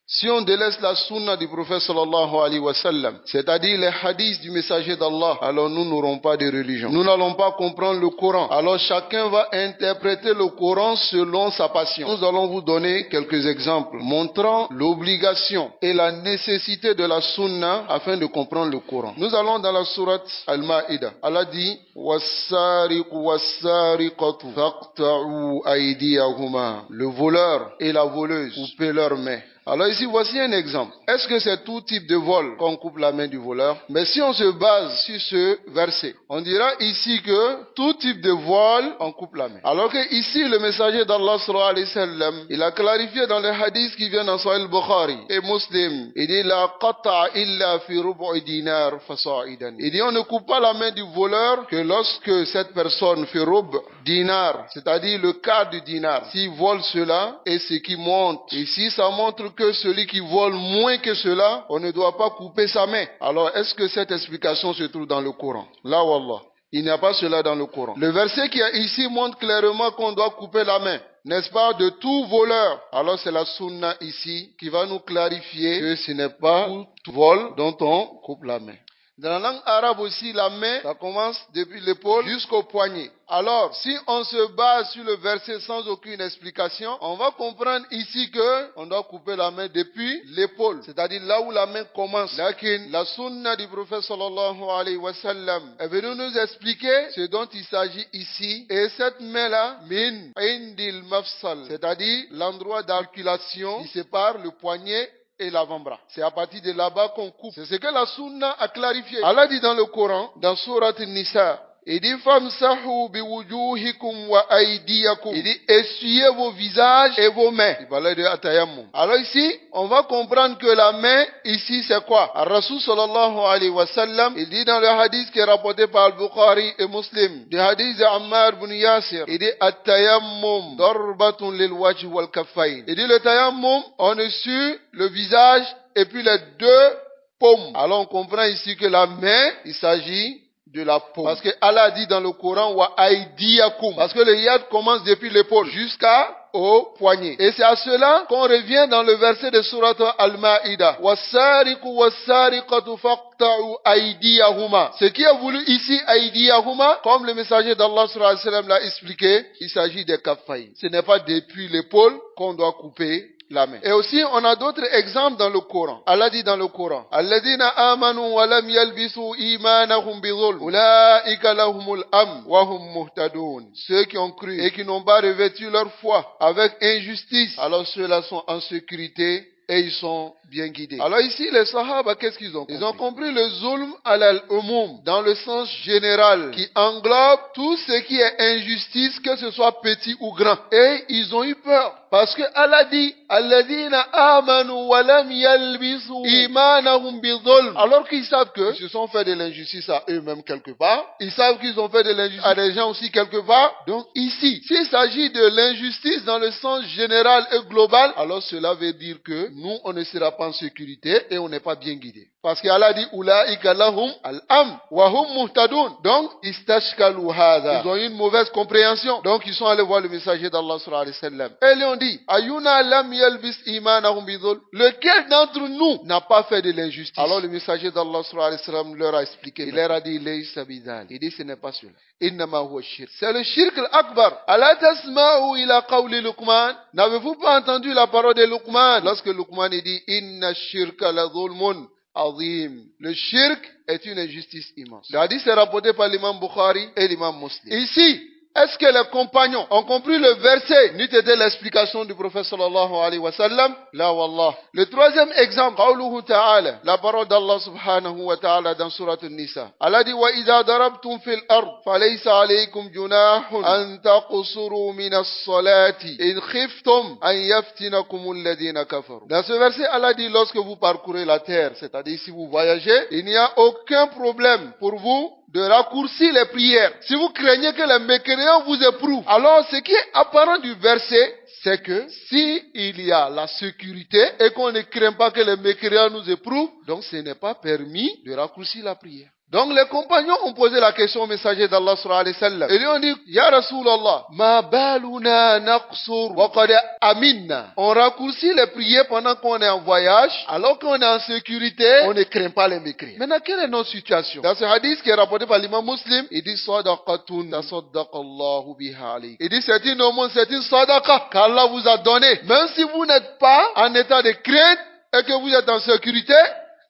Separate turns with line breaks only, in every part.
Si on délaisse la sunna du prophète sallallahu alayhi wa sallam, c'est-à-dire les hadiths du messager d'Allah, alors nous n'aurons pas de religion. Nous n'allons pas comprendre le Coran. Alors chacun va interpréter le Coran selon sa passion. Nous allons vous donner quelques exemples montrant l'obligation et la nécessité de la sunna afin de comprendre le Coran. Nous allons dans la sourate Al-Ma'ida. Allah dit وَالسَّارِقُ وَالسَّارِقَةُ فَاقْطَعُوا أَيْدِيَهُمَا. Le voleur et la voleuse, coupez leurs mains. Alors ici, voici un exemple. Est-ce que c'est tout type de vol qu'on coupe la main du voleur? Mais si on se base sur ce verset, on dira ici que tout type de vol, on coupe la main. Alors que ici, le messager d'Allah sallallahu alayhi wa sallam, il a clarifié dans les hadiths qui viennent dans Sahih Bukhari et Muslim. Il dit la qata illa fi rubu'i dinar fasa'idan. Il dit on ne coupe pas la main du voleur que lorsque cette personne fait rub' dinar, c'est-à-dire le quart du dinar. S'il vole cela et ce qui monte, ici ça montre que celui qui vole moins que cela, on ne doit pas couper sa main. Alors, est-ce que cette explication se trouve dans le Coran? Là, wallah, il n'y a pas cela dans le Coran. Le verset qui est ici montre clairement qu'on doit couper la main, n'est-ce pas, de tout voleur. Alors, c'est la sunna ici qui va nous clarifier que ce n'est pas tout vol dont on coupe la main. Dans la langue arabe aussi, la main, ça commence depuis l'épaule jusqu'au poignet. Alors, si on se base sur le verset sans aucune explication, on va comprendre ici que on doit couper la main depuis l'épaule, c'est-à-dire là où la main commence. Lakin, la sunna du prophète sallallahu alayhi wa sallam est venue nous expliquer ce dont il s'agit ici. Et cette main-là, min indil mafsal, c'est-à-dire l'endroit d'articulation qui sépare le poignet et l'avant-bras. C'est à partir de là-bas qu'on coupe. C'est ce que la sunna a clarifié. Allah dit dans le Coran, dans Surat An-Nisa, il dit famsahu biwujuhikum wa aydiyakum. Il dit essuyez vos visages et vos mains. Il parlait de atayammum. Alors ici, on va comprendre que la main ici c'est quoi? Ar-Rasul sallallahu alayhi wa sallam, il dit dans le hadith qui est rapporté par Al-Bukhari et Muslim, le hadith d'Ammar ibn Yasir, il dit atayammum darbatun lil wajh wal kaffayn. Il dit le tayammum, on essuie le visage et puis les deux paumes. Alors on comprend ici que la main, il s'agit de la paume. Parce que Allah dit dans le Coran wa aydiyakum. Parce que le yad commence depuis l'épaule jusqu'au poignet. Et c'est à cela qu'on revient dans le verset de Surat Al-Ma'ida. Wassariqu wassariqatu faqta'u aydiyahuma. Ce qui est voulu ici, aydiyahuma, comme le messager d'Allah sallallahu alayhi wa sallam l'a expliqué, il s'agit des kaffaïn. Ce n'est pas depuis l'épaule qu'on doit couper la main. Et aussi, on a d'autres exemples dans le Coran. Allah dit dans le Coran, Alladhina amanu wa lam yalbisu imanahum bidhulm, ulaika lahumul amn wa hum muhtadun. Ceux qui ont cru et qui n'ont pas revêtu leur foi avec injustice, alors ceux-là sont en sécurité et ils sont bien guidés. Alors ici, les Sahaba, qu'est-ce qu'ils ont compris? Ils ont compris le zulm al-umum, dans le sens général, qui englobe tout ce qui est injustice, que ce soit petit ou grand. Et ils ont eu peur. Parce que Allah dit, Alladhina amanu wa lam yalbisu imanahum bidhulm. Alors qu'ils savent qu'ils se sont fait de l'injustice à eux-mêmes quelque part. Ils savent qu'ils ont fait de l'injustice à des gens aussi quelque part. Donc ici, s'il s'agit de l'injustice dans le sens général et global, alors cela veut dire que nous, on ne sera pas en sécurité et on n'est pas bien guidé. Parce qu'Allah dit, Ulaika lahum al-am wa hum muhtadun. Donc, istashkalu hadha. Ils ont eu une mauvaise compréhension. Donc, ils sont allés voir le messager d'Allah sallallahu alayhi wa sallam. Et ils lui ont dit, Ayuna lam yalbis imanahum bidhulm. Lequel d'entre nous n'a pas fait de l'injustice? Alors, le messager d'Allah sallallahu alayhi wa sallam leur a expliqué. Il leur a dit, laysa bidhal. Il dit, ce n'est pas cela. Innama huwa shirk. C'est le shirk al-akbar. Ala tasma'u ila qawli Luqman. N'avez-vous pas entendu la parole de Luqman? Lorsque Luqman dit, inna shirka la dhulmun azim. Le shirk est une injustice immense. Le hadith est rapporté par l'imam Bukhari et l'imam Muslim. Ici, est-ce que les compagnons ont compris le verset n'eût été l'explication du prophète sallallahu alayhi wa sallam? La wallah. Le troisième exemple, qawluhu ta'ala, la parole d'Allah subhanahu wa ta'ala dans surat An-Nisa. Allah dit, wa idha darabtum fil ard, falaysa alaykum junahun an taqsuru min as-salati in khiftum an yaftinakum alladhina kafaru. Dans ce verset, Allah dit, lorsque vous parcourez la terre, c'est-à-dire si vous voyagez, il n'y a aucun problème pour vous de raccourcir les prières. Si vous craignez que les mécréants vous éprouvent, alors ce qui est apparent du verset, c'est que si il y a la sécurité et qu'on ne craint pas que les mécréants nous éprouvent, donc ce n'est pas permis de raccourcir la prière. Donc les compagnons ont posé la question au messager d'Allah sallallahu alayhi wa sallam. Ils lui ont dit, Ya Rasulallah, ma baluna naqsur wa qad aminna. On raccourcit les prières pendant qu'on est en voyage, alors qu'on est en sécurité, on ne craint pas les mécrits. Maintenant, quelle est notre situation? Dans ce hadith qui est rapporté par l'imam Muslim, il dit, sadaqatun tasaddaqallahu biha alayk. Il dit, c'est une aumône, c'est une sadaqa qu'Allah vous a donné. Même si vous n'êtes pas en état de crainte et que vous êtes en sécurité,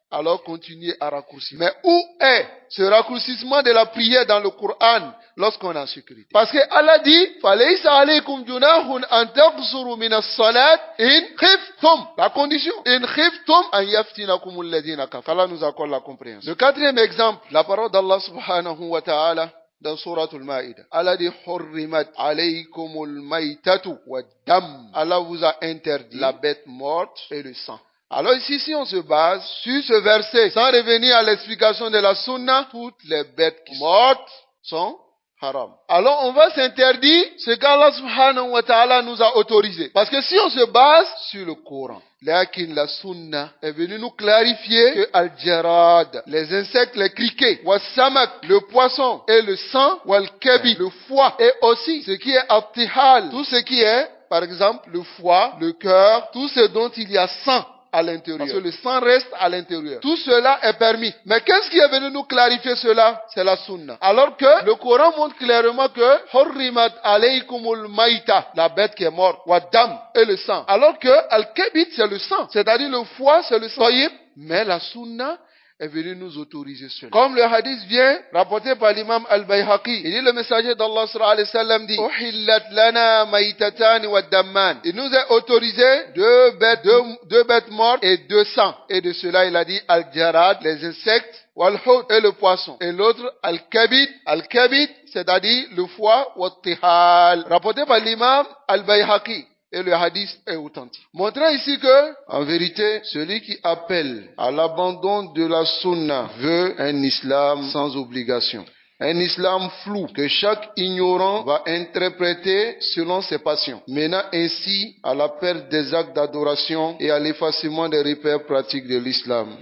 alors continuez à raccourcir. Mais où est ce raccourcissement de la prière dans le Coran lorsqu'on est en sécurité? Parce que Allah dit, فَلَيْسَ عَلَيْكُمْ جُنَاحٌ أَن تَقْصُرُوا مِنَ الصَّلَاةِ إِنْ خِفْتُمْ. La condition, إِنْ خِفْتُمْ أَن يَفْتِنَكُمُ الَّذِينَ كَفَرُوا. Allah nous accorde la compréhension. Le quatrième exemple, la parole d'Allah subhanahu wa ta'ala dans Surah Al-Ma'idah. Allah dit, حُرِّمَتْ عَلَيْكُمُ الْمَيْتَةُ وَالدَّمُ. Allah vous a interdit la bête morte et le sang. Alors ici, si on se base sur ce verset, sans revenir à l'explication de la sunna, toutes les bêtes qui sont mortes sont haram. Alors on va s'interdire ce qu'Allah subhanahu wa ta'ala nous a autorisé. Parce que si on se base sur le Coran, lakin la sunna est venue nous clarifier que al-jarad, les insectes, les criquets, wa samak, le poisson, et le sang, wal kabi, le foie, et aussi ce qui est abtihal, tout ce qui est, par exemple, le foie, le cœur, tout ce dont il y a sang à l'intérieur. Parce que le sang reste à l'intérieur. Tout cela est permis. Mais qu'est-ce qui est venu nous clarifier cela? C'est la sunna. Alors que le Coran montre clairement que Hurrimat alaykumul maïta, la bête qui est morte, wa dam, et le sang. Alors que al-kabit, c'est le sang. C'est-à-dire le foie, c'est le sang. Mais la sunna est venu nous autoriser cela. Comme le hadith vient rapporté par l'imam al-Bayhaqi, il dit, le messager d'Allah sallallahu alayhi wa sallam dit, uhillat lana maïtatan wa damman. Il nous est autorisé deux bêtes mortes et 2 sangs. Et de cela, il a dit al-jarad, les insectes, wal-hut, et le poisson. Et l'autre, al-kabid, c'est-à-dire le foie, wat-tihal. Rapporté par l'imam al-Bayhaqi. Et le hadith est authentique. Montrant ici que, en vérité, celui qui appelle à l'abandon de la sunna veut un islam sans obligation. Un islam flou que chaque ignorant va interpréter selon ses passions, menant ainsi à la perte des actes d'adoration et à l'effacement des repères pratiques de l'islam.